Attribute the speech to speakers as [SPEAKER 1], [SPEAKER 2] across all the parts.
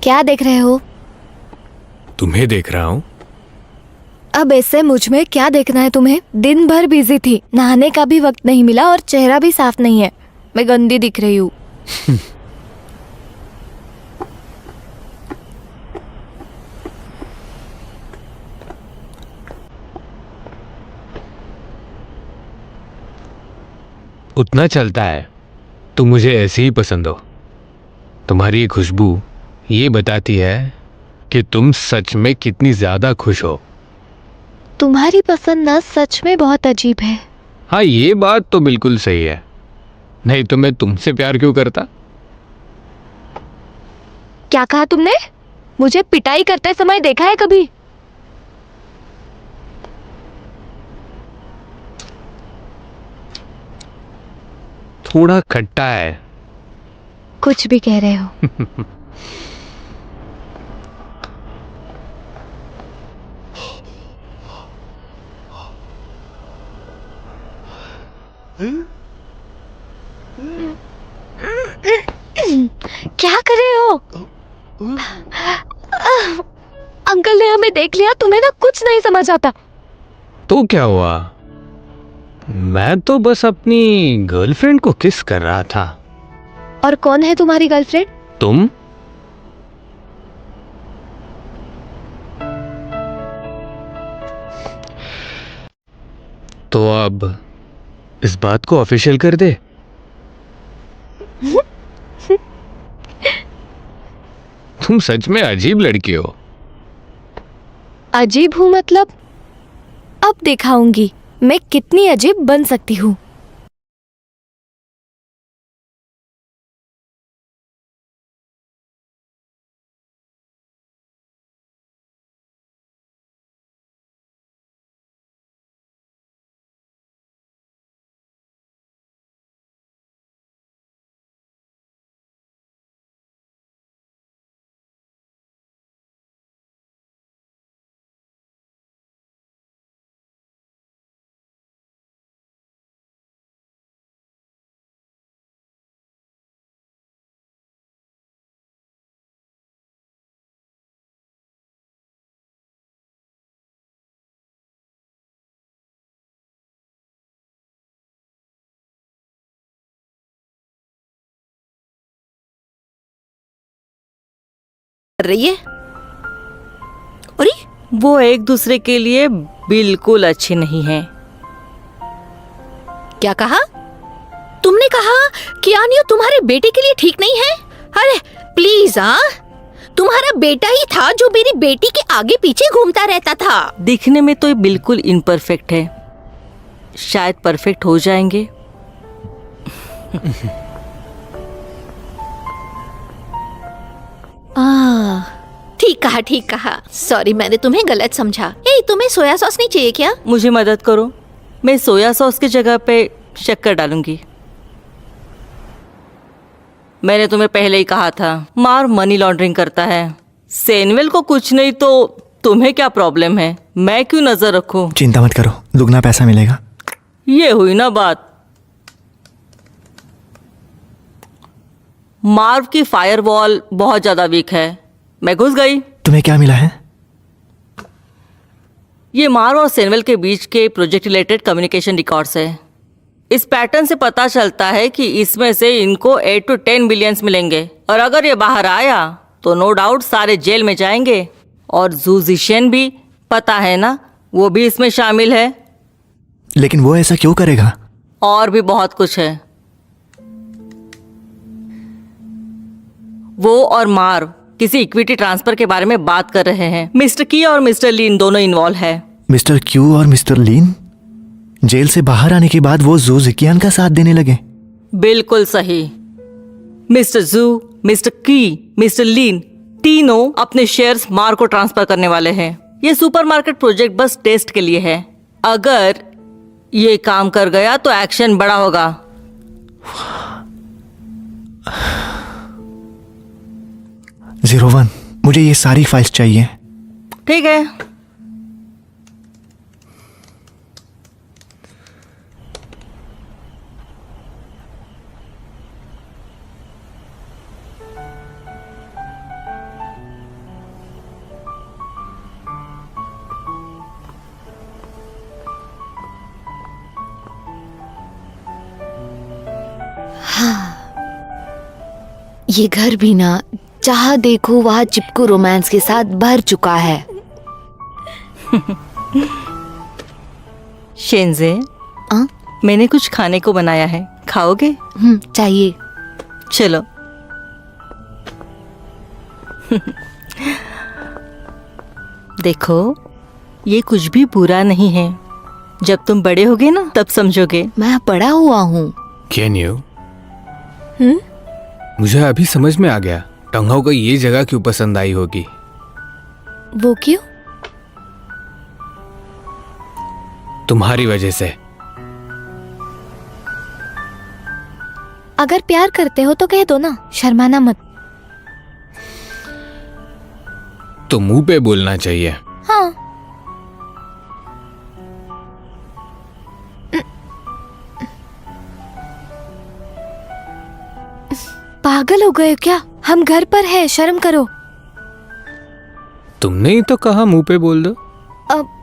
[SPEAKER 1] क्या देख रहे हो?
[SPEAKER 2] तुम्हें देख रहा हूँ।
[SPEAKER 1] अब ऐसे मुझ में क्या देखना है तुम्हें? दिन भर बिजी थी, नहाने का भी वक्त नहीं मिला और चेहरा भी साफ नहीं है। मैं गंदी दिख रही हूँ।
[SPEAKER 2] उतना चलता है। तुम मुझे ऐसे ही पसंद हो। तुम्हारी ये खुशबू ये बताती है कि तुम सच में कितनी ज्यादा खुश हो।
[SPEAKER 1] तुम्हारी पसंद ना सच में बहुत अजीब है।
[SPEAKER 2] हाँ, ये बात तो बिल्कुल सही है। नहीं तो मैं तुमसे प्यार क्यों करता?
[SPEAKER 1] क्या कहा तुमने? मुझे पिटाई करते समय देखा है कभी?
[SPEAKER 2] थोड़ा खट्टा है।
[SPEAKER 1] कुछ भी कह रहे हो। क्या कर रहे हो? अंकल ने हमें देख लिया। तुम्हें ना कुछ नहीं समझ आता।
[SPEAKER 2] तो क्या हुआ? मैं तो बस अपनी गर्लफ्रेंड को किस कर रहा था।
[SPEAKER 1] और कौन है तुम्हारी गर्लफ्रेंड?
[SPEAKER 2] तुम? तो अब इस बात को ऑफिशियल कर दे। तुम सच में अजीब लड़की हो।
[SPEAKER 1] अजीब हूँ मतलब? अब दिखाऊंगी मैं कितनी अजीब बन सकती हूँ।
[SPEAKER 3] कर रही है। अरे वो एक दूसरे के लिए बिल्कुल अच्छे नहीं हैं। क्या कहा? तुमने कहा कि आनियो तुम्हारे बेटे के लिए ठीक नहीं है? अरे प्लीज, तुम्हारा बेटा ही था जो मेरी बेटी के आगे पीछे घूमता रहता था। दिखने में तो ये बिल्कुल इम्परफेक्ट है, शायद परफेक्ट हो जाएंगे। ठीक कहा। सॉरी, मैंने तुम्हें गलत समझा। तुम्हें सोया सॉस नहीं चाहिए क्या? मुझे मदद करो, मैं सोया सॉस की जगह पे शक्कर डालूंगी। मैंने तुम्हें पहले ही कहा था, मार मनी लॉन्ड्रिंग करता है। सेनवेल को कुछ नहीं तो तुम्हें क्या प्रॉब्लम है? मैं क्यों नजर रखूं?
[SPEAKER 4] चिंता मत करो, दुगना पैसा मिलेगा।
[SPEAKER 3] ये हुई ना बात। मार्व की फायरवॉल बहुत ज्यादा वीक है। मैं घुस गई।
[SPEAKER 4] तुम्हें क्या मिला है?
[SPEAKER 3] ये मार्व और सेनवेल के बीच के प्रोजेक्ट रिलेटेड कम्युनिकेशन रिकॉर्ड्स है। इस पैटर्न से पता चलता है कि इसमें से इनको 8 to 10 बिलियंस मिलेंगे, और अगर ये बाहर आया तो नो डाउट सारे जेल में जाएंगे। और जू जिशन भी, पता है ना, वो भी इसमें शामिल है।
[SPEAKER 4] लेकिन वो ऐसा क्यों करेगा?
[SPEAKER 3] और भी बहुत कुछ है। वो और मार्व किसी इक्विटी ट्रांसफर के बारे में बात कर रहे हैं। मिस्टर की और मिस्टर लीन दोनों इन्वॉल्व है।
[SPEAKER 4] मिस्टर क्यू और मिस्टर लीन जेल से बाहर आने के बाद वो जू जिकियान का साथ देने लगे।
[SPEAKER 3] बिल्कुल सही। मिस्टर जू, मिस्टर की, मिस्टर लीन तीनों अपने शेयर्स मार्व को ट्रांसफर करने वाले हैं। ये सुपरमार्केट प्रोजेक्ट बस टेस्ट के लिए है। अगर ये काम कर गया तो एक्शन बड़ा होगा।
[SPEAKER 4] 01, मुझे ये सारी फाइल्स चाहिए।
[SPEAKER 3] ठीक है।
[SPEAKER 5] ये घर भी ना जहाँ देखो वहाँ चिपकू रोमांस के साथ भर चुका है।
[SPEAKER 3] शेंजे,
[SPEAKER 5] आ?
[SPEAKER 3] मैंने कुछ खाने को बनाया है, खाओगे?
[SPEAKER 5] चाहिए।
[SPEAKER 3] चलो। देखो, ये कुछ भी बुरा नहीं है। जब तुम बड़े होगे ना तब समझोगे।
[SPEAKER 5] मैं बड़ा हुआ हूँ।
[SPEAKER 2] Can you? मुझे अभी समझ में आ गया टंगाओ को ये जगह क्यों पसंद आई होगी।
[SPEAKER 1] वो क्यों?
[SPEAKER 2] तुम्हारी वजह से।
[SPEAKER 1] अगर प्यार करते हो तो कह दो ना, शर्माना मत।
[SPEAKER 2] तो मुंह पे बोलना चाहिए।
[SPEAKER 1] हाँ। पागल हो गए क्या? हम घर पर हैं, शर्म करो।
[SPEAKER 2] तुमने ही तो कहा मुंह पे बोल दो।
[SPEAKER 1] अब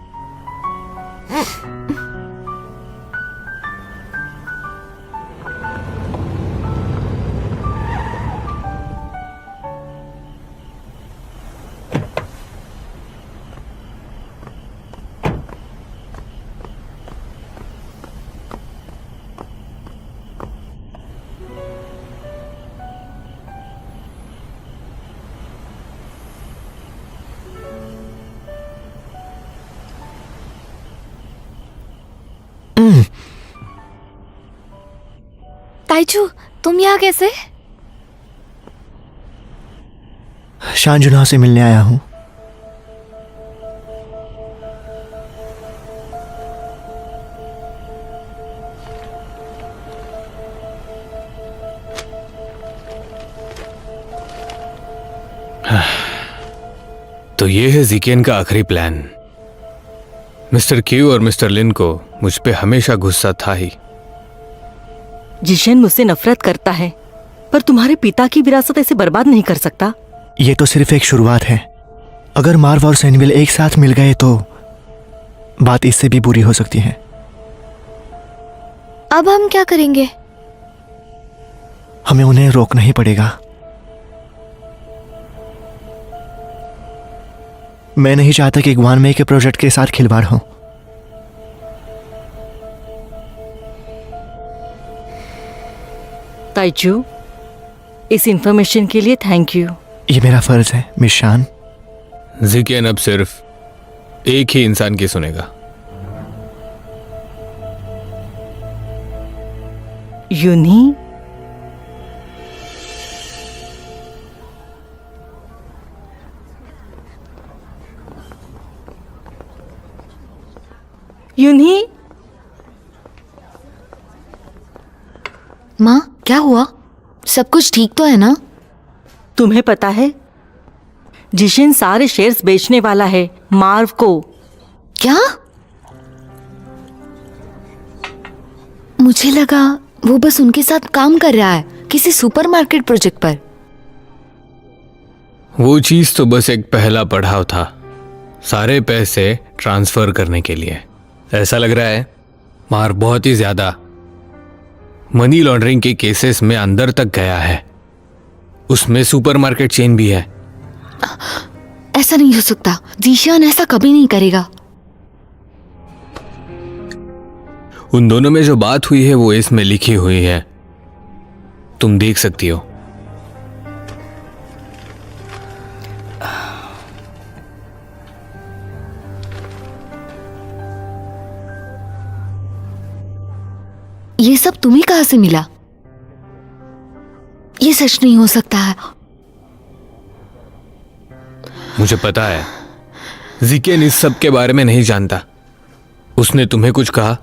[SPEAKER 1] ताइचू, तुम यहाँ कैसे?
[SPEAKER 4] शांजुना से मिलने आया हूँ।
[SPEAKER 2] तो ये है जिकेन का आखिरी प्लान। मिस्टर क्यू और मिस्टर लिन को मुझ पे हमेशा गुस्सा था ही।
[SPEAKER 3] जिशन मुझसे नफरत करता है, पर तुम्हारे पिता की विरासत ऐसे बर्बाद नहीं कर सकता।
[SPEAKER 4] ये तो सिर्फ एक शुरुआत है। अगर मार्व और सैनविल एक साथ मिल गए तो बात इससे भी बुरी हो सकती है।
[SPEAKER 1] अब हम क्या करेंगे?
[SPEAKER 4] हमें उन्हें रोकना ही पड़ेगा। मैं नहीं चाहता कि ग्वानमे के प्रोजेक्ट के साथ खिलवाड़ हो।
[SPEAKER 3] ताइचू, इस इंफॉर्मेशन के लिए थैंक यू।
[SPEAKER 4] ये मेरा फर्ज है मिस शान।
[SPEAKER 2] जिकेन अब सिर्फ एक ही इंसान की सुनेगा।
[SPEAKER 3] यूनी, यूनी,
[SPEAKER 5] माँ क्या हुआ? सब कुछ ठीक तो है ना?
[SPEAKER 3] तुम्हें पता है जिशन सारे शेयर्स बेचने वाला है मार्व को।
[SPEAKER 5] क्या? मुझे लगा वो बस उनके साथ काम कर रहा है किसी सुपरमार्केट प्रोजेक्ट पर।
[SPEAKER 2] वो चीज तो बस एक पहला पड़ाव था, सारे पैसे ट्रांसफर करने के लिए। ऐसा लग रहा है मार्व बहुत ही ज्यादा मनी लॉन्ड्रिंग के केसेस में अंदर तक गया है। उसमें सुपरमार्केट चेन भी है।
[SPEAKER 5] ऐसा नहीं हो सकता। जीशान ऐसा कभी नहीं करेगा।
[SPEAKER 2] उन दोनों में जो बात हुई है वो इसमें लिखी हुई है, तुम देख सकती हो।
[SPEAKER 5] ये सब तुम्हें कहाँ से मिला? ये सच नहीं हो सकता है।
[SPEAKER 2] मुझे पता है जिकेन इस सब के बारे में नहीं जानता। उसने तुम्हें कुछ कहा?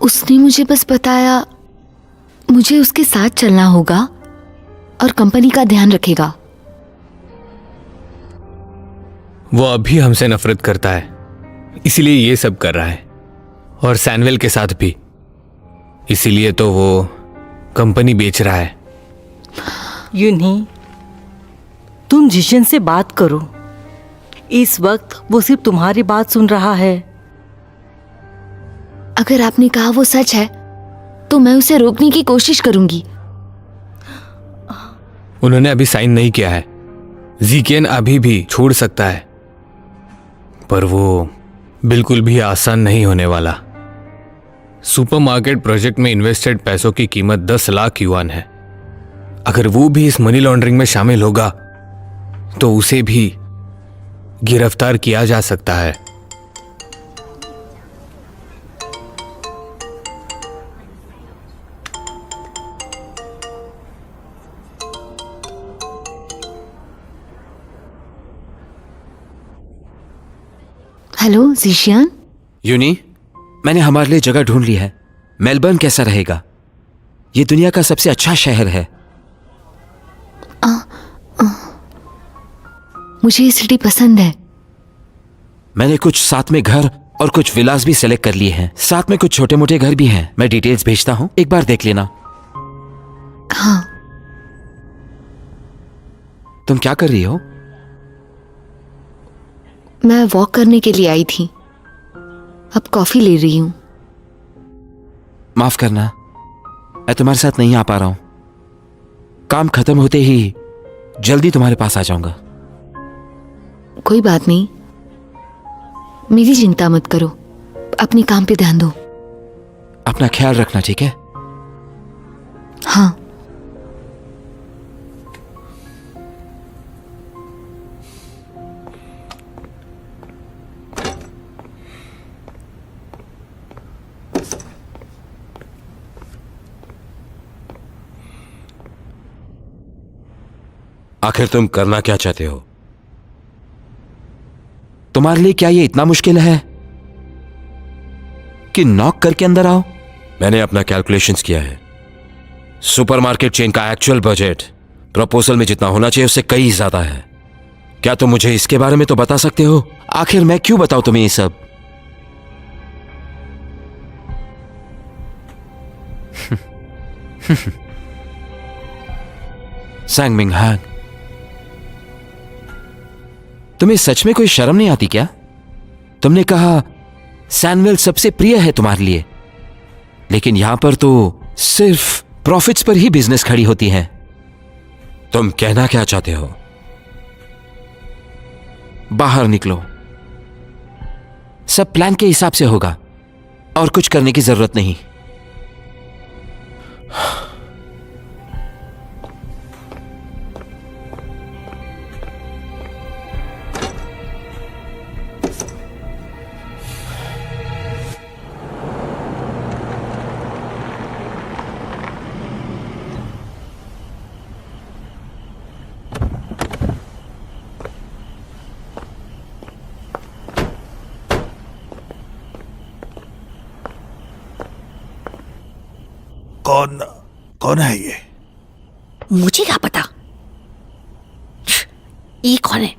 [SPEAKER 5] उसने मुझे बस बताया मुझे उसके साथ चलना होगा और कंपनी का ध्यान रखेगा।
[SPEAKER 2] वो अभी हमसे नफरत करता है, इसीलिए ये सब कर रहा है, और सैनविल के साथ भी। इसीलिए तो वो कंपनी बेच रहा है।
[SPEAKER 3] यूनी, तुम जिशन से बात करो। इस वक्त वो सिर्फ तुम्हारी बात सुन रहा है।
[SPEAKER 5] अगर आपने कहा वो सच है तो मैं उसे रोकने की कोशिश करूंगी,
[SPEAKER 2] उन्होंने अभी साइन नहीं किया है। जीकेन अभी भी छोड़ सकता है, पर वो बिल्कुल भी आसान नहीं होने वाला। सुपरमार्केट प्रोजेक्ट में इन्वेस्टेड पैसों की कीमत 10 लाख युआन है। अगर वो भी इस मनी लॉन्ड्रिंग में शामिल होगा तो उसे भी गिरफ्तार किया जा सकता है।
[SPEAKER 5] हेलो जीशियान।
[SPEAKER 6] यूनी, मैंने हमारे लिए जगह ढूंढ ली है। मेलबर्न कैसा रहेगा? ये दुनिया का सबसे अच्छा शहर है।
[SPEAKER 5] मुझे ये सिटी पसंद है।
[SPEAKER 6] मैंने कुछ साथ में घर और कुछ विलास भी सेलेक्ट कर लिए हैं। साथ में कुछ छोटे मोटे घर भी हैं। मैं डिटेल्स भेजता हूं, एक बार देख लेना।
[SPEAKER 5] हाँ।
[SPEAKER 6] तुम क्या कर रही हो?
[SPEAKER 5] मैं वॉक करने के लिए आई थी, अब कॉफी ले रही हूं।
[SPEAKER 6] माफ करना, मैं तुम्हारे साथ नहीं आ पा रहा हूं। काम खत्म होते ही जल्दी तुम्हारे पास आ जाऊंगा।
[SPEAKER 5] कोई बात नहीं, मेरी चिंता मत करो, अपने काम पे ध्यान दो।
[SPEAKER 6] अपना ख्याल रखना, ठीक है?
[SPEAKER 5] हाँ।
[SPEAKER 6] आखिर तुम करना क्या चाहते हो? तुम्हारे लिए क्या ये इतना मुश्किल है कि नॉक करके अंदर आओ? मैंने अपना कैलकुलेशंस किया है। सुपरमार्केट चेन का एक्चुअल बजट प्रपोजल में जितना होना चाहिए उससे कई ज्यादा है। क्या तुम मुझे इसके बारे में तो बता सकते हो? आखिर मैं क्यों बताऊं तुम्हें ये सब? सैंगमिंग हैंग, तुम्हें सच में कोई शर्म नहीं आती क्या? तुमने कहा सैनवेल सबसे प्रिय है तुम्हारे लिए, लेकिन यहां पर तो सिर्फ प्रॉफिट्स पर ही बिजनेस खड़ी होती है। तुम कहना क्या चाहते हो? बाहर निकलो, सब प्लान के हिसाब से होगा और कुछ करने की जरूरत नहीं।
[SPEAKER 7] कौन है ये?
[SPEAKER 8] मुझे क्या पता ये कौन है?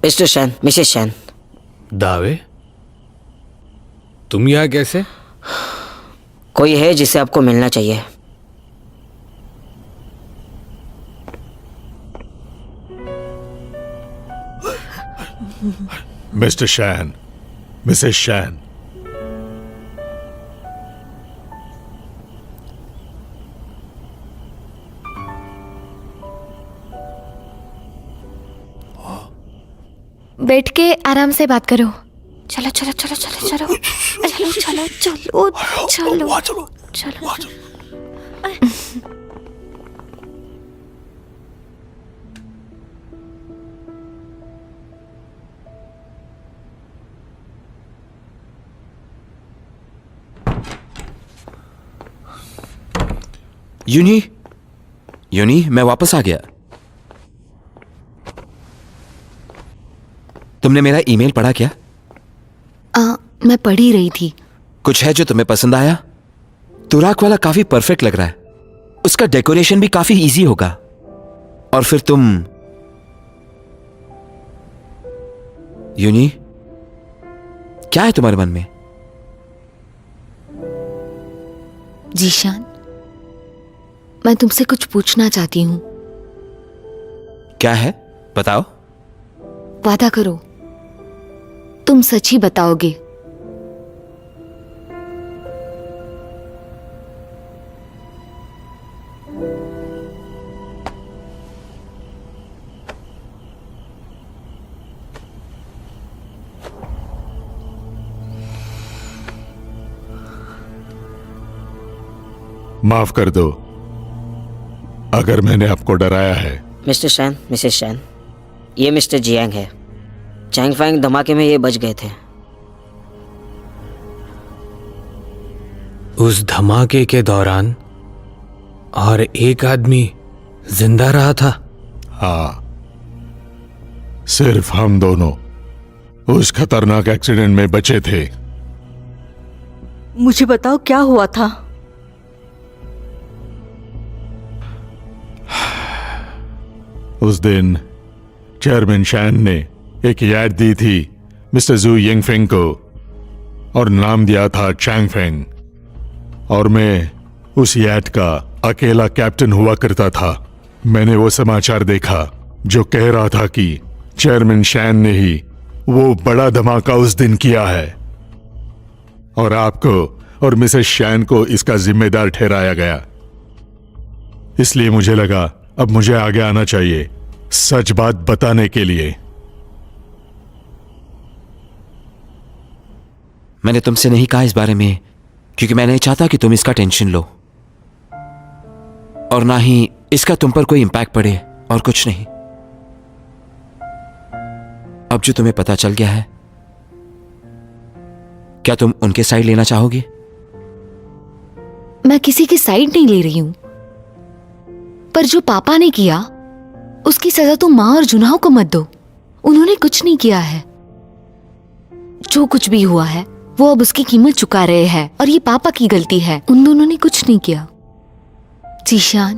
[SPEAKER 8] Mr Shane, Mrs Shane.
[SPEAKER 2] दावे, तुम यहाँ कैसे?
[SPEAKER 8] कोई है जिसे आपको मिलना चाहिए।
[SPEAKER 7] Mr Shane, Mrs Shane.
[SPEAKER 1] बैठ के आराम से बात करो। चलो चलो चलो चलो चलो चलो चलो चलो चलो
[SPEAKER 7] वहाँ चलो।
[SPEAKER 1] चलो।
[SPEAKER 6] यूनी, मैं वापस आ गया। तुमने मेरा ईमेल पढ़ा क्या?
[SPEAKER 5] मैं पढ़ ही रही थी।
[SPEAKER 6] कुछ है जो तुम्हें पसंद आया? तुराक वाला काफी परफेक्ट लग रहा है। उसका डेकोरेशन भी काफी इजी होगा। और फिर तुम यूनी, क्या है तुम्हारे मन में?
[SPEAKER 5] जीशान, मैं तुमसे कुछ पूछना चाहती हूँ।
[SPEAKER 6] क्या है, बताओ।
[SPEAKER 5] वादा करो, तुम सच ही बताओगे।
[SPEAKER 7] माफ कर दो अगर मैंने आपको डराया है।
[SPEAKER 8] मिस्टर शैन, मिसेस शैन, ये मिस्टर जियांग है। चैंगफैंग धमाके में ये बच गए थे।
[SPEAKER 2] उस धमाके के दौरान और एक आदमी जिंदा रहा था।
[SPEAKER 7] हाँ, सिर्फ हम दोनों उस खतरनाक एक्सीडेंट में बचे थे।
[SPEAKER 3] मुझे बताओ क्या हुआ था।
[SPEAKER 7] उस दिन चेयरमैन शैन ने एक याद दी थी मिस्टर जू यंगफेंग को और नाम दिया था चैंगफेंग, और मैं उस याद का अकेला कैप्टन हुआ करता था। मैंने वो समाचार देखा जो कह रहा था कि चेयरमैन शैन ने ही वो बड़ा धमाका उस दिन किया है और आपको और मिसेस शैन को इसका जिम्मेदार ठहराया गया। इसलिए मुझे लगा अब मुझे आगे आना चाहिए सच बात बताने के लिए।
[SPEAKER 6] मैंने तुमसे नहीं कहा इस बारे में क्योंकि मैं नहीं चाहता कि तुम इसका टेंशन लो, और ना ही इसका तुम पर कोई इंपैक्ट पड़े, और कुछ नहीं। अब जो तुम्हें पता चल गया है, क्या तुम उनके साइड लेना चाहोगे?
[SPEAKER 5] मैं किसी की साइड नहीं ले रही हूं, पर जो पापा ने किया उसकी सजा तुम माँ और जुनाहो को मत दो। उन्होंने कुछ नहीं किया है। जो कुछ भी हुआ है वो अब उसकी कीमत चुका रहे हैं, और ये पापा की गलती है। उन दोनों ने कुछ नहीं किया। जीशान,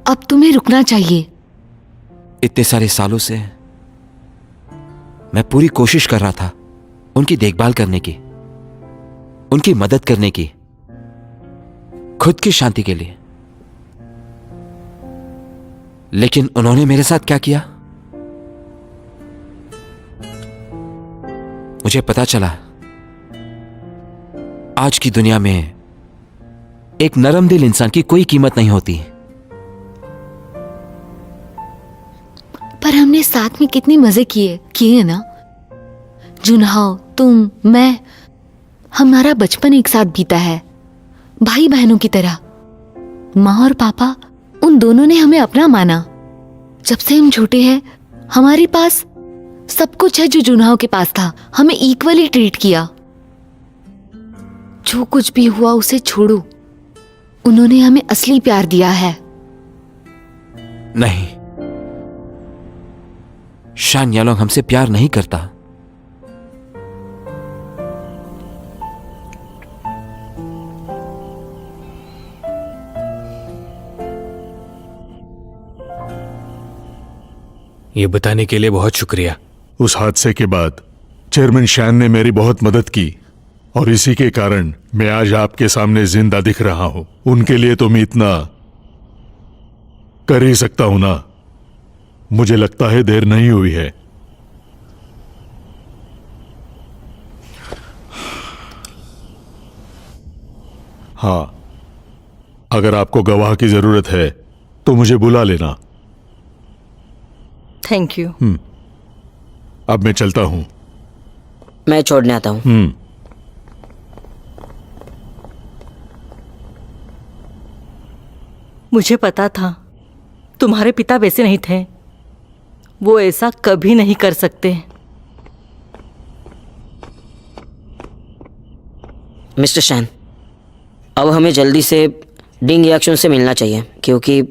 [SPEAKER 5] अब तुम्हें रुकना चाहिए।
[SPEAKER 6] इतने सारे सालों से मैं पूरी कोशिश कर रहा था उनकी देखभाल करने की, उनकी मदद करने की, खुद की शांति के लिए, लेकिन उन्होंने मेरे साथ क्या किया? मुझे पता चला आज की दुनिया में एक नरम दिल इंसान की कोई कीमत नहीं होती।
[SPEAKER 5] पर हमने साथ में कितने मजे किए ना। जुनहाओ, तुम, मैं, हमारा बचपन एक साथ बीता है, भाई बहनों की तरह। माँ और पापा, उन दोनों ने हमें अपना माना। जब से हम छोटे हैं हमारे पास सब कुछ है जो जुनहाओ के पास था। हमें इक्वली ट्रीट किया। जो कुछ भी हुआ उसे छोड़ो। उन्होंने हमें असली प्यार दिया है।
[SPEAKER 6] नहीं, शान यालोंग हमसे प्यार नहीं करता।
[SPEAKER 2] ये बताने के लिए बहुत शुक्रिया।
[SPEAKER 7] उस हादसे के बाद चेयरमैन शैन ने मेरी बहुत मदद की और इसी के कारण मैं आज आपके सामने जिंदा दिख रहा हूं। उनके लिए तो मैं इतना कर ही सकता हूं ना। मुझे लगता है देर नहीं हुई है। हाँ, अगर आपको गवाह की जरूरत है तो मुझे बुला लेना।
[SPEAKER 3] Thank you.
[SPEAKER 7] अब मैं चलता हूं।
[SPEAKER 8] मैं छोड़ने आता हूँ।
[SPEAKER 3] मुझे पता था तुम्हारे पिता वैसे नहीं थे। वो ऐसा कभी नहीं कर सकते।
[SPEAKER 8] मिस्टर शैन, अब हमें जल्दी से डिंग याक्शन से मिलना चाहिए क्योंकि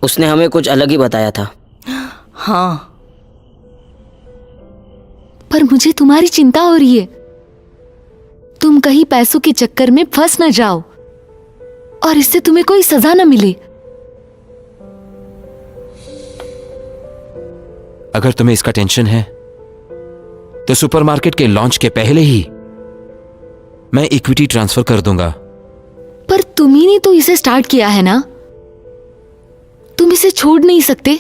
[SPEAKER 8] उसने हमें कुछ अलग ही बताया था।
[SPEAKER 3] हाँ,
[SPEAKER 5] पर मुझे तुम्हारी चिंता हो रही है। तुम कहीं पैसों के चक्कर में फंस न जाओ और इससे तुम्हें कोई सजा न मिले।
[SPEAKER 6] अगर तुम्हें इसका टेंशन है तो सुपरमार्केट के लॉन्च के पहले ही मैं इक्विटी ट्रांसफर कर दूंगा।
[SPEAKER 5] पर तुम ही ने तो इसे स्टार्ट किया है ना। तुम इसे छोड़ नहीं सकते।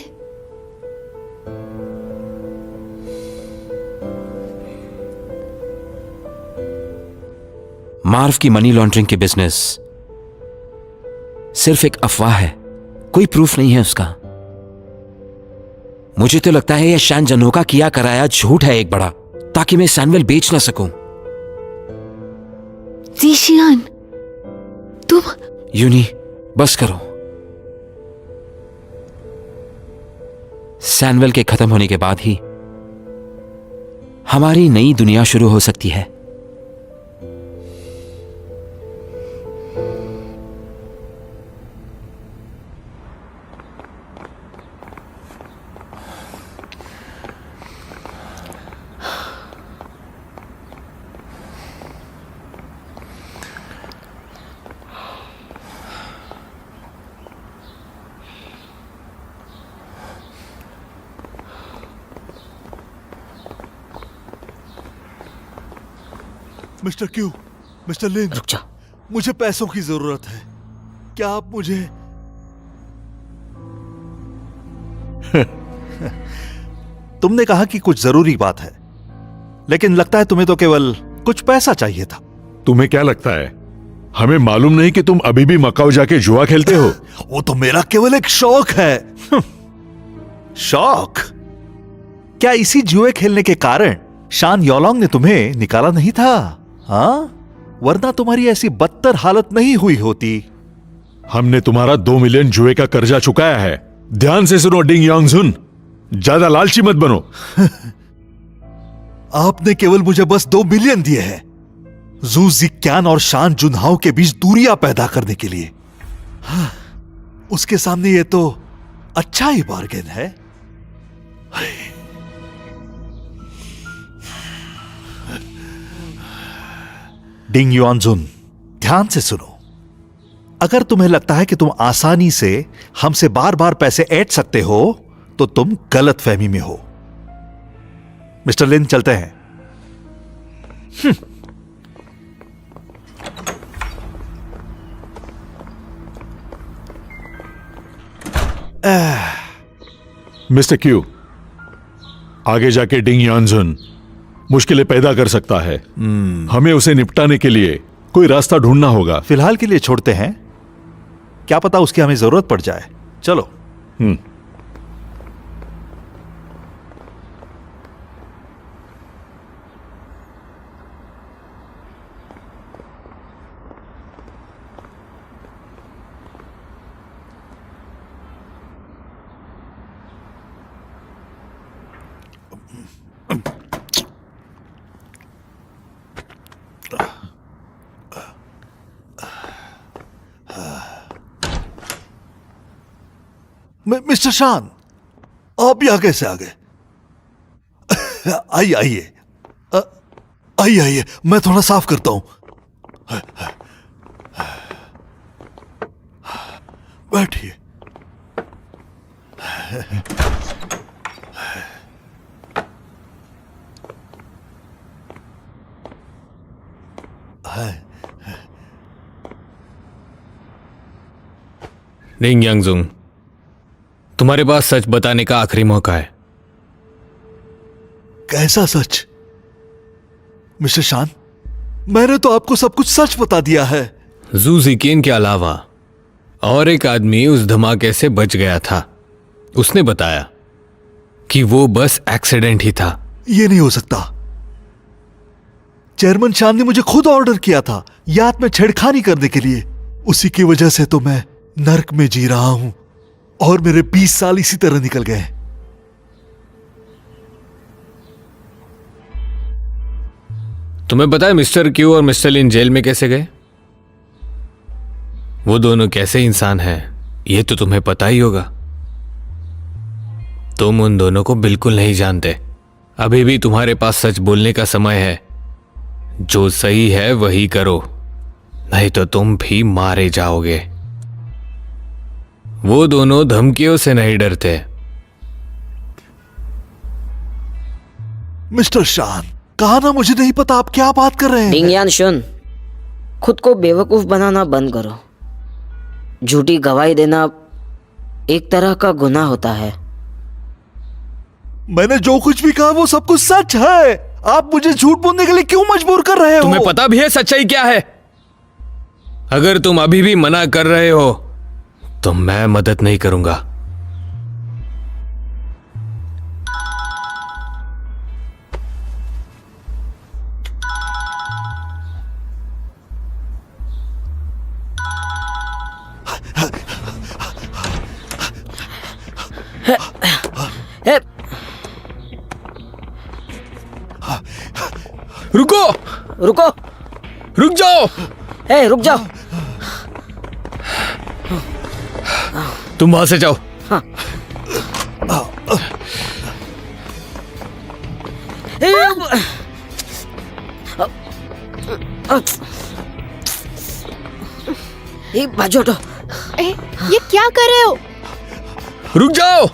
[SPEAKER 6] मार्व की मनी लॉन्ड्रिंग की बिजनेस सिर्फ एक अफवाह है, कोई प्रूफ नहीं है उसका। मुझे तो लगता है यह शैन जन्हो का किया कराया झूठ है एक बड़ा, ताकि मैं सैनवेल बेच ना सकूं।
[SPEAKER 5] जीशियान, तुम
[SPEAKER 6] यूनी, बस करो। सैनवेल के खत्म होने के बाद ही हमारी नई दुनिया शुरू हो सकती है।
[SPEAKER 9] मिस्टर क्यू, मिस्टर लिन,
[SPEAKER 8] रुक जा।
[SPEAKER 9] मुझे पैसों की जरूरत है। क्या आप मुझे तुमने कहा कि कुछ जरूरी बात है, लेकिन लगता है तुम्हें तो केवल कुछ पैसा चाहिए था।
[SPEAKER 7] तुम्हें क्या लगता है हमें मालूम नहीं कि तुम अभी भी मकाऊ जाके जुआ खेलते हो?
[SPEAKER 9] वो तो मेरा केवल एक शौक है। शौक? क्या इसी जुए खेलने के कारण शान योलोंग ने तुम्हें निकाला नहीं था? हाँ, वरना तुम्हारी ऐसी बदतर हालत नहीं हुई होती।
[SPEAKER 7] हमने तुम्हारा 2 मिलियन जुए का कर्जा चुकाया है। ध्यान से सुनो डिंग यांगजुन, ज्यादा लालची मत बनो।
[SPEAKER 9] आपने केवल मुझे बस 2 मिलियन दिए हैं जू जिक्यान और शान जुनहाओ के बीच दूरियां पैदा करने के लिए। हाँ, उसके सामने ये तो अच्छा ही बार्गेन है। डिंग युआनजुन, ध्यान से सुनो। अगर तुम्हें लगता है कि तुम आसानी से हमसे बार बार पैसे ऐंठ सकते हो तो तुम गलत फहमी में हो। मिस्टर लिन, चलते हैं।
[SPEAKER 7] मिस्टर क्यू, आगे जाके डिंग यांगजुन मुश्किलें पैदा कर सकता है। हमें उसे निपटाने के लिए कोई रास्ता ढूंढना होगा।
[SPEAKER 9] फिलहाल के लिए छोड़ते हैं, क्या पता उसकी हमें जरूरत पड़ जाए। चलो। मिस्टर शान, आप यहाँ कैसे आ गए? आइए आइए आइए आइए, मैं थोड़ा साफ करता हूं। बैठिए।
[SPEAKER 2] डिंग यांगजुन, तुम्हारे पास सच बताने का आखिरी मौका है।
[SPEAKER 9] कैसा सच? मिस्टर शान, मैंने तो आपको सब कुछ सच बता दिया है।
[SPEAKER 2] जू जिकिन के अलावा और एक आदमी उस धमाके से बच गया था। उसने बताया कि वो बस एक्सीडेंट ही था।
[SPEAKER 9] ये नहीं हो सकता। चेयरमैन शान ने मुझे खुद ऑर्डर किया था याद में छेड़खानी करने के लिए। उसी की वजह से तो मैं नर्क में जी रहा हूं और मेरे 20 साल इसी तरह निकल गए।
[SPEAKER 2] तुम्हें पता है मिस्टर क्यू और मिस्टर लिन जेल में कैसे गए? वो दोनों कैसे इंसान हैं ये तो तुम्हें पता ही होगा। तुम उन दोनों को बिल्कुल नहीं जानते। अभी भी तुम्हारे पास सच बोलने का समय है। जो सही है वही करो, नहीं तो तुम भी मारे जाओगे। वो दोनों धमकियों से नहीं डरते।
[SPEAKER 9] मिस्टर शान, कहा ना मुझे नहीं पता आप क्या बात कर रहे हैं।
[SPEAKER 8] डिंग यांगजुन, खुद को बेवकूफ बनाना बंद करो। झूठी गवाही देना एक तरह का गुनाह होता है।
[SPEAKER 9] मैंने जो कुछ भी कहा वो सब कुछ सच है। आप मुझे झूठ बोलने के लिए क्यों मजबूर कर रहे हो?
[SPEAKER 2] तुम्हें पता भी है सच्चाई क्या है? अगर तुम अभी भी मना कर रहे हो तो मैं मदद नहीं करूंगा। रुको,
[SPEAKER 8] रुको,
[SPEAKER 2] रुक जाओ।
[SPEAKER 8] ए रुक जाओ।
[SPEAKER 2] तुम वहां से जाओ।
[SPEAKER 8] बाजू हटो।
[SPEAKER 1] ये क्या कर रहे हो?
[SPEAKER 2] रुक जाओ।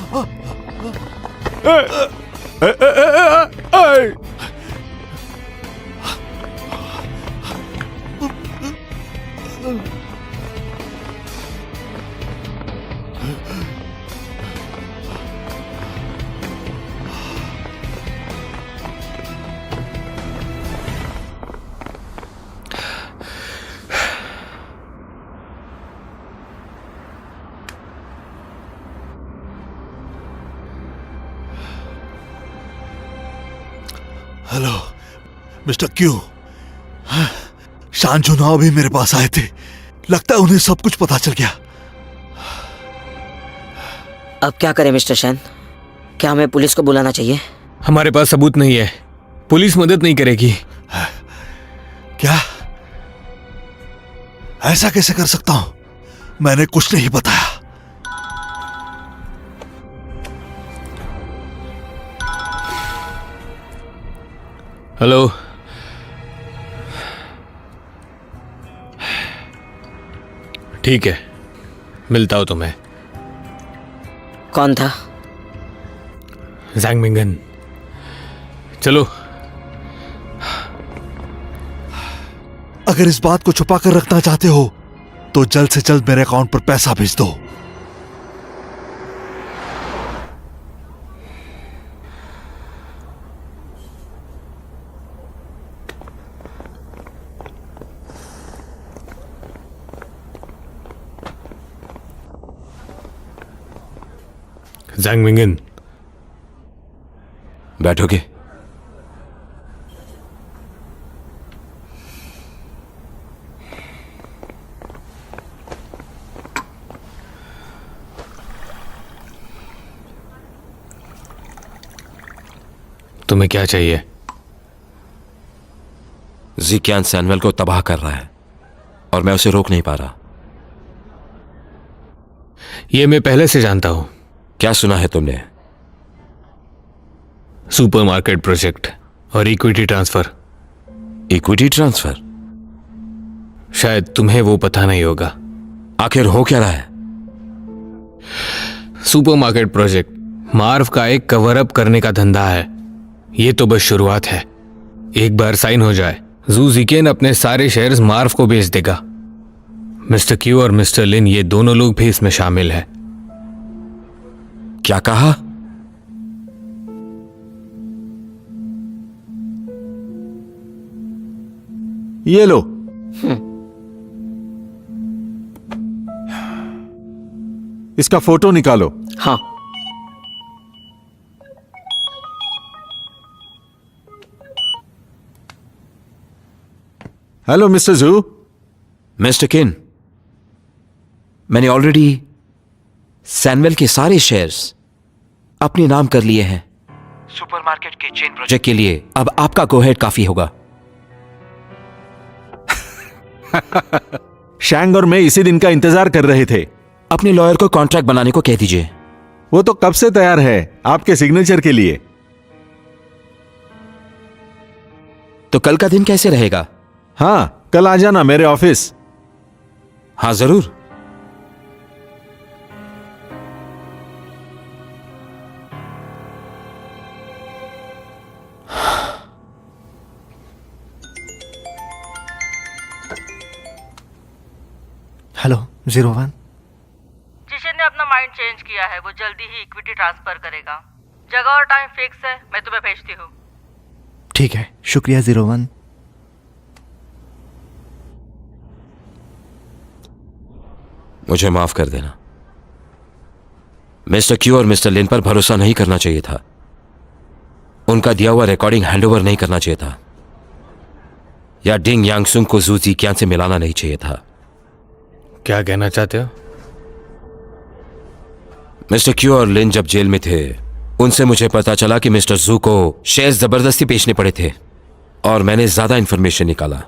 [SPEAKER 9] Hello mister Q. शान जुनाव भी मेरे पास आए थे। लगता है उन्हें सब कुछ पता चल गया।
[SPEAKER 8] अब क्या करें मिस्टर शैन? क्या हमें पुलिस को बुलाना चाहिए?
[SPEAKER 2] हमारे पास सबूत नहीं है, पुलिस मदद नहीं करेगी।
[SPEAKER 9] क्या? ऐसा कैसे कर सकता हूं? मैंने कुछ नहीं बताया।
[SPEAKER 2] हेलो, ठीक है, मिलता हूं तुम्हें।
[SPEAKER 8] कौन था?
[SPEAKER 2] ज़ैंग मिंगन। चलो।
[SPEAKER 9] अगर इस बात को छुपा कर रखना चाहते हो तो जल्द से जल्द मेरे अकाउंट पर पैसा भेज दो।
[SPEAKER 2] ज़ैंग मिंगन,
[SPEAKER 6] बैठोगे?
[SPEAKER 2] तुम्हें क्या चाहिए?
[SPEAKER 6] ज़िक्यान सैनवेल को तबाह कर रहा है और मैं उसे रोक नहीं पा रहा।
[SPEAKER 2] ये मैं पहले से जानता हूं।
[SPEAKER 6] क्या सुना है तुमने?
[SPEAKER 2] सुपरमार्केट प्रोजेक्ट और इक्विटी ट्रांसफर।
[SPEAKER 6] Equity transfer?
[SPEAKER 2] शायद तुम्हें वो पता नहीं होगा।
[SPEAKER 6] आखिर हो क्या रहा है?
[SPEAKER 2] सुपरमार्केट प्रोजेक्ट मार्व का एक कवर अप करने का धंधा है। ये तो बस शुरुआत है। एक बार साइन हो जाए, जू ज़िकेन अपने सारे शेयर्स मार्व को बेच देगा। मिस्टर क्यू और मिस्टर लिन, ये दोनों लोग भी इसमें शामिल हैं।
[SPEAKER 6] क्या कहा?
[SPEAKER 9] ये लो। इसका फोटो निकालो।
[SPEAKER 8] हाँ।
[SPEAKER 9] हेलो मिस्टर जू।
[SPEAKER 6] मिस्टर किन, मैंने ऑलरेडी सैनवेल के सारे शेयर्स अपने नाम कर लिए हैं। सुपरमार्केट के चेन प्रोजेक्ट के लिए अब आपका गो-अहेड काफी होगा।
[SPEAKER 9] शैंग और मैं इसी दिन का इंतजार कर रहे थे।
[SPEAKER 6] अपने लॉयर को कॉन्ट्रैक्ट बनाने को कह दीजिए।
[SPEAKER 9] वो तो कब से तैयार है आपके सिग्नेचर के लिए।
[SPEAKER 6] तो कल का दिन कैसे रहेगा?
[SPEAKER 9] हाँ, कल आ जाना मेरे ऑफिस।
[SPEAKER 6] हाँ जरूर।
[SPEAKER 4] हेलो 01।
[SPEAKER 3] जिशन ने अपना माइंड चेंज किया है, वो जल्दी ही इक्विटी ट्रांसफर करेगा। जगह और टाइम फिक्स है, मैं तुम्हें भेजती हूँ।
[SPEAKER 4] ठीक है, शुक्रिया 01।
[SPEAKER 6] मुझे माफ कर देना। मिस्टर क्यू और मिस्टर लिन पर भरोसा नहीं करना चाहिए था। उनका दिया हुआ रिकॉर्डिंग हैंडओवर नहीं करना चाहिए था, या डिंग यांगसुंग को जू ज़िक्यान से मिलाना नहीं चाहिए था।
[SPEAKER 2] क्या कहना चाहते हो?
[SPEAKER 6] मिस्टर क्यू और लिन जब जेल में थे, उनसे मुझे पता चला कि मिस्टर जू को शेयर्स जबरदस्ती बेचने पड़े थे और मैंने ज्यादा इंफॉर्मेशन निकाला।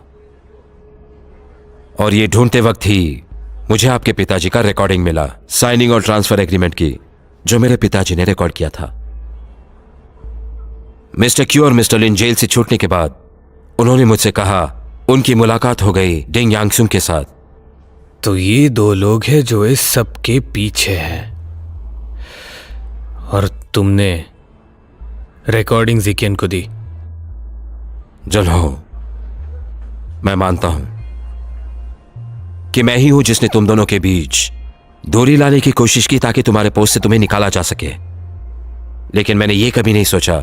[SPEAKER 6] और ये ढूंढते वक्त ही मुझे आपके पिताजी का रिकॉर्डिंग मिला, साइनिंग और ट्रांसफर एग्रीमेंट की, जो मेरे पिताजी ने रिकॉर्ड किया था। मिस्टर क्यू और मिस्टर लिन जेल से छूटने के बाद उन्होंने मुझसे कहा उनकी मुलाकात हो गई डिंग यांगसुंग के साथ।
[SPEAKER 2] तो ये दो लोग हैं जो इस सब के पीछे हैं। और तुमने रिकॉर्डिंग जिकियन को दी।
[SPEAKER 6] जनहो, मैं मानता हूं कि मैं ही हूं जिसने तुम दोनों के बीच दूरी लाने की कोशिश की ताकि तुम्हारे पोस्ट से तुम्हें निकाला जा सके। लेकिन मैंने यह कभी नहीं सोचा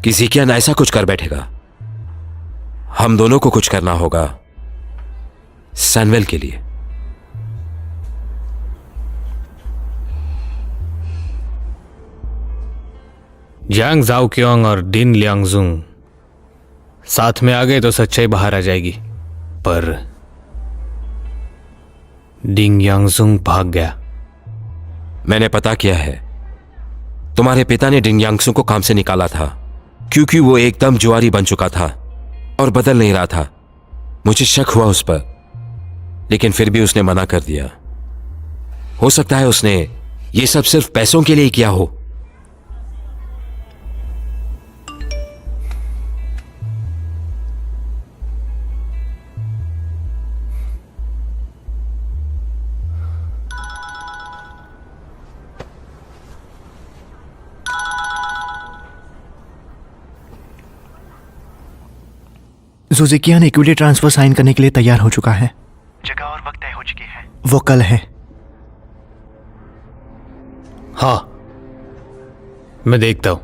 [SPEAKER 6] कि जिकियन ऐसा कुछ कर बैठेगा। हम दोनों को कुछ करना होगा सैनवेल के लिए।
[SPEAKER 2] यांग जाओक्योंग और डिन लियांगजुंग साथ में आ गए तो सच्चाई बाहर आ जाएगी, पर डिंग यांगजुंग भाग गया।
[SPEAKER 6] मैंने पता किया है, तुम्हारे पिता ने डिंग यांगसुंग को काम से निकाला था क्योंकि वो एकदम जुआरी बन चुका था और बदल नहीं रहा था। मुझे शक हुआ उस पर, लेकिन फिर भी उसने मना कर दिया। हो सकता है उसने ये सब सिर्फ पैसों के लिए किया हो।
[SPEAKER 4] ज़ुज़िकियान इक्विटी ट्रांसफर साइन करने के लिए तैयार हो चुका है। जगह और वक्त तय हो चुकी है। वो कल है।
[SPEAKER 2] हाँ, मैं देखता हूं।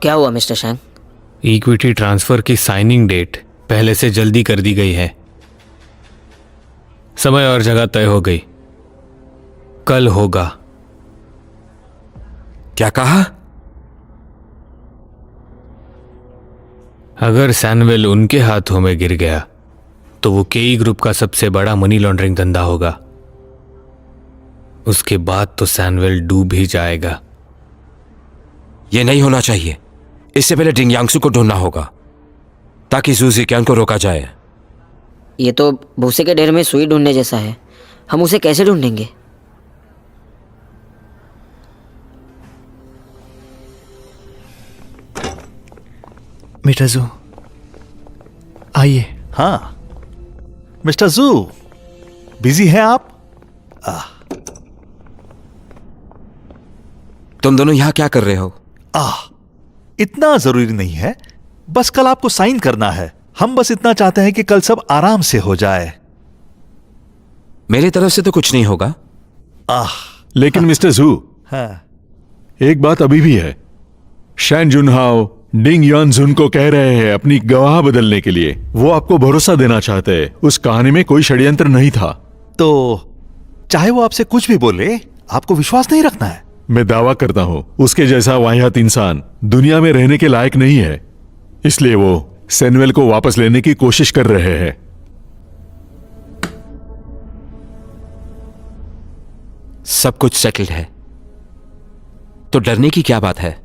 [SPEAKER 8] क्या हुआ मिस्टर शैंग?
[SPEAKER 2] इक्विटी ट्रांसफर की साइनिंग डेट पहले से जल्दी कर दी गई है। समय और जगह तय हो गई, कल होगा।
[SPEAKER 6] क्या कहा?
[SPEAKER 2] अगर सैनवेल उनके हाथों में गिर गया तो वो केई ग्रुप का सबसे बड़ा मनी लॉन्ड्रिंग धंधा होगा। उसके बाद तो सैनवेल डूब ही जाएगा।
[SPEAKER 6] यह नहीं होना चाहिए। इससे पहले डिंग यांगसुंग को ढूंढना होगा ताकि ज़ुज़िकियान को रोका जाए।
[SPEAKER 8] ये तो भूसे के ढेर में सुई ढूंढने जैसा है। हम उसे कैसे ढूंढेंगे?
[SPEAKER 4] मिस्टर जू, आइए।
[SPEAKER 9] हाँ मिस्टर जू, बिजी हैं आप?
[SPEAKER 6] तुम दोनों यहां क्या कर रहे हो?
[SPEAKER 9] इतना जरूरी नहीं है, बस कल आपको साइन करना है। हम बस इतना चाहते हैं कि कल सब आराम से हो जाए।
[SPEAKER 6] मेरी तरफ से तो कुछ नहीं होगा।
[SPEAKER 7] लेकिन मिस्टर जू,
[SPEAKER 9] हाँ,
[SPEAKER 7] एक बात अभी भी है। शैन जुनहाओ डिंग यानजुन को कह रहे हैं अपनी गवाह बदलने के लिए। वो आपको भरोसा देना चाहते हैं। उस कहानी में कोई षड्यंत्र नहीं था।
[SPEAKER 9] तो चाहे वो आपसे कुछ भी बोले, आपको विश्वास नहीं रखना है।
[SPEAKER 7] मैं दावा करता हूं उसके जैसा वाहियात इंसान दुनिया में रहने के लायक नहीं है। इसलिए वो सैनवेल को वापस लेने की कोशिश कर रहे हैं।
[SPEAKER 6] सब कुछ सेटल्ड है तो डरने की क्या बात है?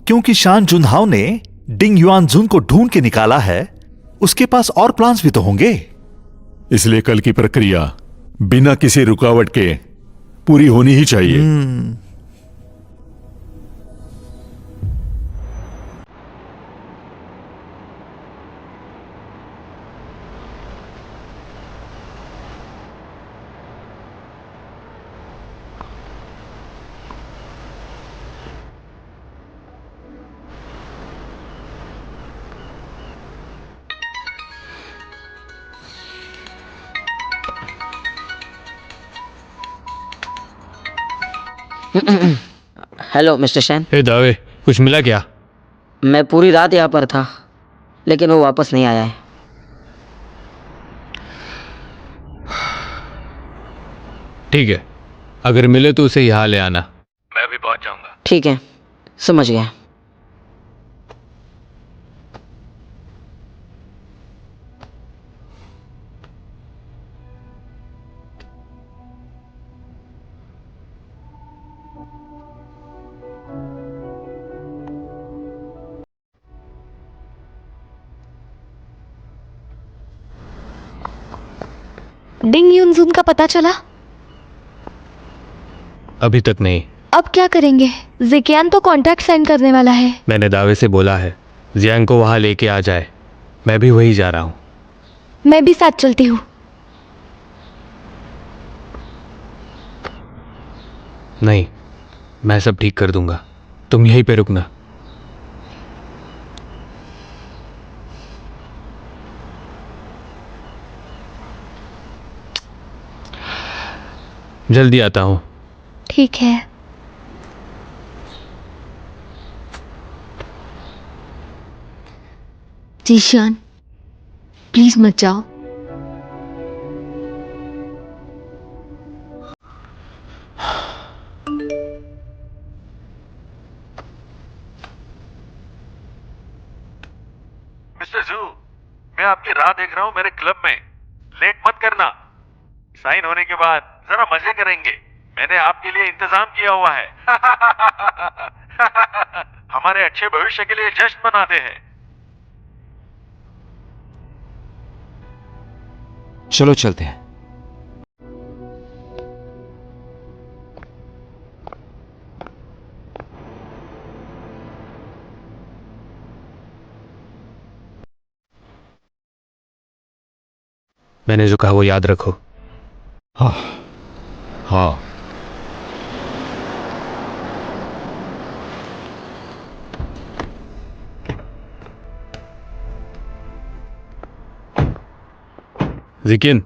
[SPEAKER 9] क्योंकि शान जुनहाओ ने डिंग युआनजुन को ढूंढ के निकाला है, उसके पास और प्लान्स भी तो होंगे।
[SPEAKER 7] इसलिए कल की प्रक्रिया बिना किसी रुकावट के पूरी होनी ही चाहिए।
[SPEAKER 8] Hello mister शैन।
[SPEAKER 2] हे दावे, कुछ मिला क्या?
[SPEAKER 8] मैं पूरी रात यहाँ पर था, लेकिन वो वापस नहीं आया है।
[SPEAKER 2] ठीक है, अगर मिले तो उसे यहाँ ले आना। मैं भी पहुंच जाऊंगा।
[SPEAKER 8] ठीक है, समझ गया।
[SPEAKER 1] डिंग युनजुन का पता चला?
[SPEAKER 2] अभी तक नहीं।
[SPEAKER 1] अब क्या करेंगे? जिकियान तो कॉन्ट्रैक्ट साइन करने वाला है।
[SPEAKER 2] मैंने दावे से बोला है जियांग को वहां लेके आ जाए। मैं भी वही जा रहा हूँ।
[SPEAKER 1] मैं भी साथ चलती हूँ।
[SPEAKER 2] नहीं, मैं सब ठीक कर दूंगा, तुम यहीं पे रुकना। जल्दी आता हूँ।
[SPEAKER 1] ठीक है।
[SPEAKER 5] जीशान, प्लीज मत जाओ।
[SPEAKER 7] मिस्टर जू, मैं आपकी राह देख रहा हूँ मेरे क्लब में। लेट मत करना। साइन होने के बाद जरा मजे करेंगे। मैंने आपके लिए इंतजाम किया हुआ है। हमारे अच्छे भविष्य के लिए जश्न मनाते हैं।
[SPEAKER 6] चलो चलते हैं।
[SPEAKER 2] मैंने जो कहा वो याद रखो।
[SPEAKER 7] हाँ हाँ।
[SPEAKER 2] जिकिन,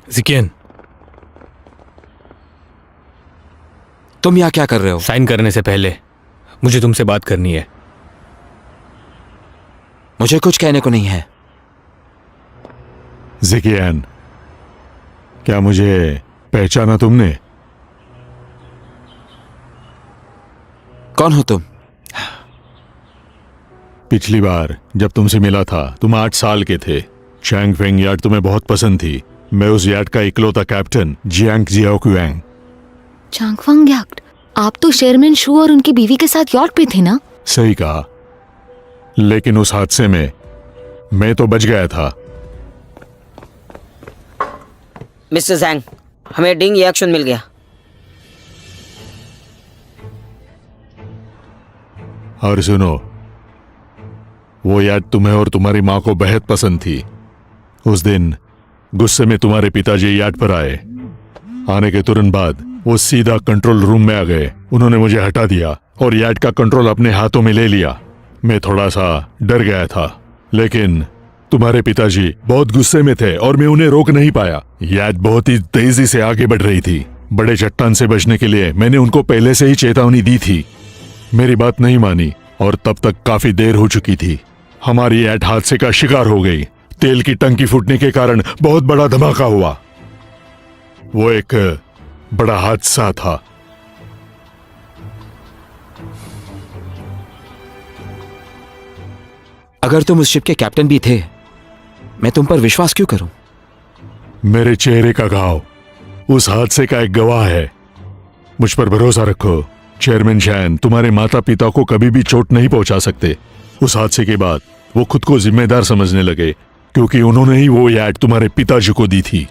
[SPEAKER 2] जिकिन,
[SPEAKER 6] तुम यहाँ क्या कर रहे हो?
[SPEAKER 2] साइन करने से पहले मुझे तुमसे बात करनी है।
[SPEAKER 6] मुझे कुछ कहने को नहीं है।
[SPEAKER 7] जिकियान, क्या मुझे पहचाना तुमने?
[SPEAKER 6] कौन हो तुम?
[SPEAKER 7] पिछली बार जब तुमसे मिला था तुम 8 साल के थे। चैंग फेंग यार्ड तुम्हें बहुत पसंद थी। मैं उस यार्ड का इकलौता कैप्टन जियांग जियाओक्युआंग।
[SPEAKER 5] चांगफंग याक्ट, आप तो शेयरमैन शू और उनकी बीवी के साथ यॉट पे थे ना?
[SPEAKER 7] सही कहा, लेकिन उस हादसे में मैं तो बच गया था।
[SPEAKER 8] मिस्टर जैंग, हमें डिंग याक्शन मिल गया।
[SPEAKER 7] और सुनो, वो यार्ड तुम्हें और तुम्हारी मां को बेहद पसंद थी। उस दिन गुस्से में तुम्हारे पिताजी यार्ड पर आए। आने के तुरंत बाद वो सीधा कंट्रोल रूम में आ गए। उन्होंने मुझे हटा दिया और यार्ड का कंट्रोल अपने हाथों में ले लिया। मैं थोड़ा सा डर गया था, लेकिन तुम्हारे पिताजी बहुत गुस्से में थे और मैं उन्हें रोक नहीं पाया। यार्ड बहुत ही तेजी से आगे बढ़ रही थी। बड़े चट्टान से बचने के लिए मैंने उनको पहले से ही चेतावनी दी थी। मेरी बात नहीं मानी और तब तक काफी देर हो चुकी थी। हमारी यार्ड हादसे का शिकार हो गई। तेल की टंकी फूटने के कारण बहुत बड़ा धमाका हुआ। वो एक बड़ा हादसा था।
[SPEAKER 6] अगर तुम उस शिप के कैप्टन भी थे, मैं तुम पर विश्वास क्यों करूं?
[SPEAKER 7] मेरे चेहरे का घाव उस हादसे का एक गवाह है। मुझ पर भरोसा रखो। चेयरमैन शैन तुम्हारे माता पिता को कभी भी चोट नहीं पहुंचा सकते। उस हादसे के बाद वो खुद को जिम्मेदार समझने लगे, क्योंकि उन्होंने ही वो यार्ड तुम्हारे पिताजी को दी थी।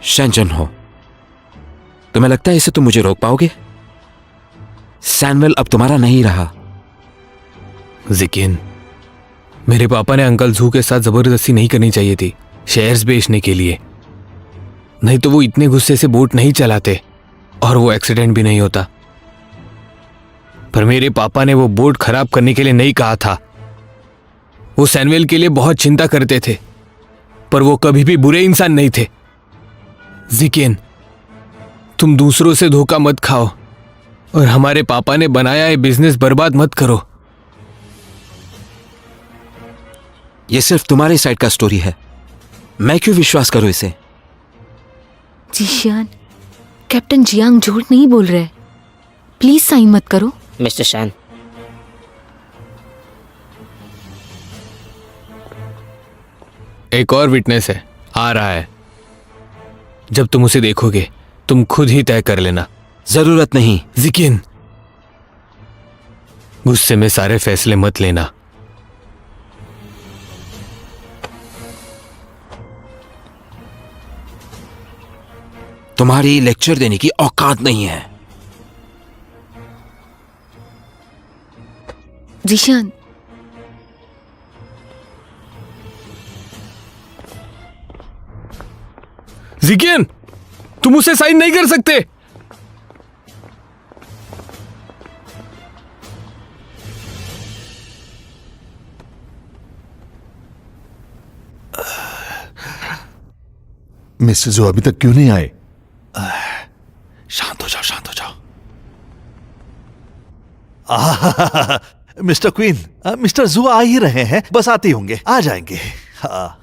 [SPEAKER 6] शैनचन हो, तुम्हें लगता है इसे तुम मुझे रोक पाओगे? सैमुअल अब तुम्हारा नहीं रहा।
[SPEAKER 2] जिकिन, मेरे पापा ने अंकल जू के साथ जबरदस्ती नहीं करनी चाहिए थी शेयर्स बेचने के लिए। नहीं तो वो इतने गुस्से से बोट नहीं चलाते और वो एक्सीडेंट भी नहीं होता। पर मेरे पापा ने वो बोट खराब करने के लिए नहीं कहा था। वो सैमुअल के लिए बहुत चिंता करते थे, पर वो कभी भी बुरे इंसान नहीं थे। जिकिन, तुम दूसरों से धोखा मत खाओ और हमारे पापा ने बनाया ये बिजनेस बर्बाद मत करो।
[SPEAKER 6] ये सिर्फ तुम्हारी साइड का स्टोरी है। मैं क्यों विश्वास करूं इसे?
[SPEAKER 5] जीशियान, कैप्टन जियांग झूठ नहीं बोल रहे। प्लीज साइन मत करो।
[SPEAKER 8] मिस्टर शैन,
[SPEAKER 2] एक और विटनेस है, आ रहा है। जब तुम उसे देखोगे तुम खुद ही तय कर लेना।
[SPEAKER 6] जरूरत नहीं।
[SPEAKER 2] जिकिन, गुस्से में सारे फैसले मत लेना।
[SPEAKER 6] तुम्हारी लेक्चर देने की औकात नहीं है।
[SPEAKER 5] जीशान,
[SPEAKER 2] जिकियन, तुम उसे साइन नहीं कर सकते।
[SPEAKER 9] मिस्टर जू अभी तक क्यों नहीं आए? शांत हो जाओ, शांत हो जाओ। मिस्टर क्वीन, मिस्टर जू आ ही रहे हैं, बस आते ही होंगे, आ जाएंगे। हाँ।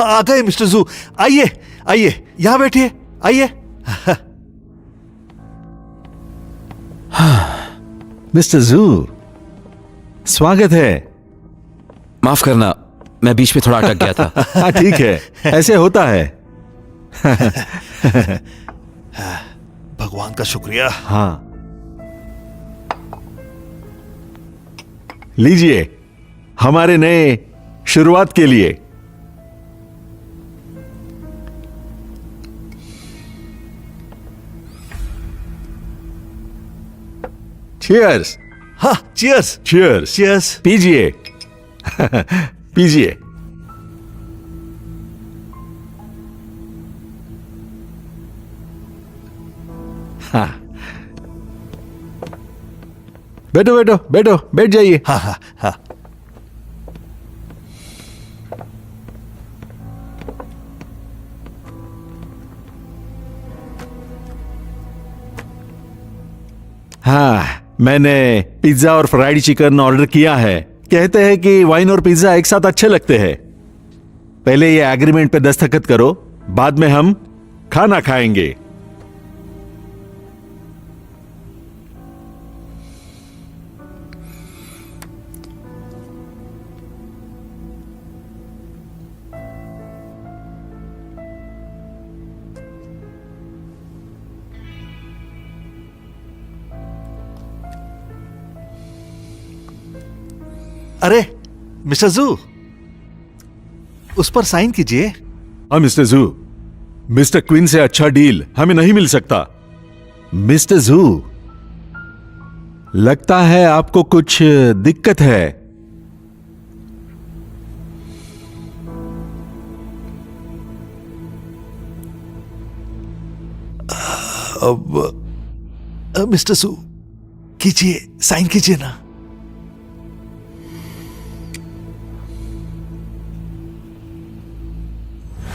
[SPEAKER 9] आ गए मिस्टर जू, आइए आइए, यहां बैठिए, आइए। मिस्टर जू, स्वागत है।
[SPEAKER 6] माफ करना, मैं बीच में थोड़ा अटक गया था।
[SPEAKER 9] हाँ ठीक है, ऐसे होता है। भगवान का शुक्रिया। हाँ, लीजिए हमारे नए शुरुआत के लिए। चीयर्स। हाँ, चीयर्स चीयर्स चीयर्स। पीजिए। पीजिए। हाँ, बैठो बैठो बैठो, बैठ जाइए। हाँ हाँ हाँ। हाँ, मैंने पिज्जा और फ्राइड चिकन ऑर्डर किया है। कहते हैं कि वाइन और पिज्जा एक साथ अच्छे लगते हैं। पहले ये एग्रीमेंट पे दस्तखत करो, बाद में हम खाना खाएंगे। अरे मिस्टर जू, उस पर साइन कीजिए। हाँ मिस्टर जू, मिस्टर क्वीन से अच्छा डील हमें नहीं मिल सकता। मिस्टर जू, लगता है आपको कुछ दिक्कत है। अब मिस्टर जू, कीजिए, साइन कीजिए ना।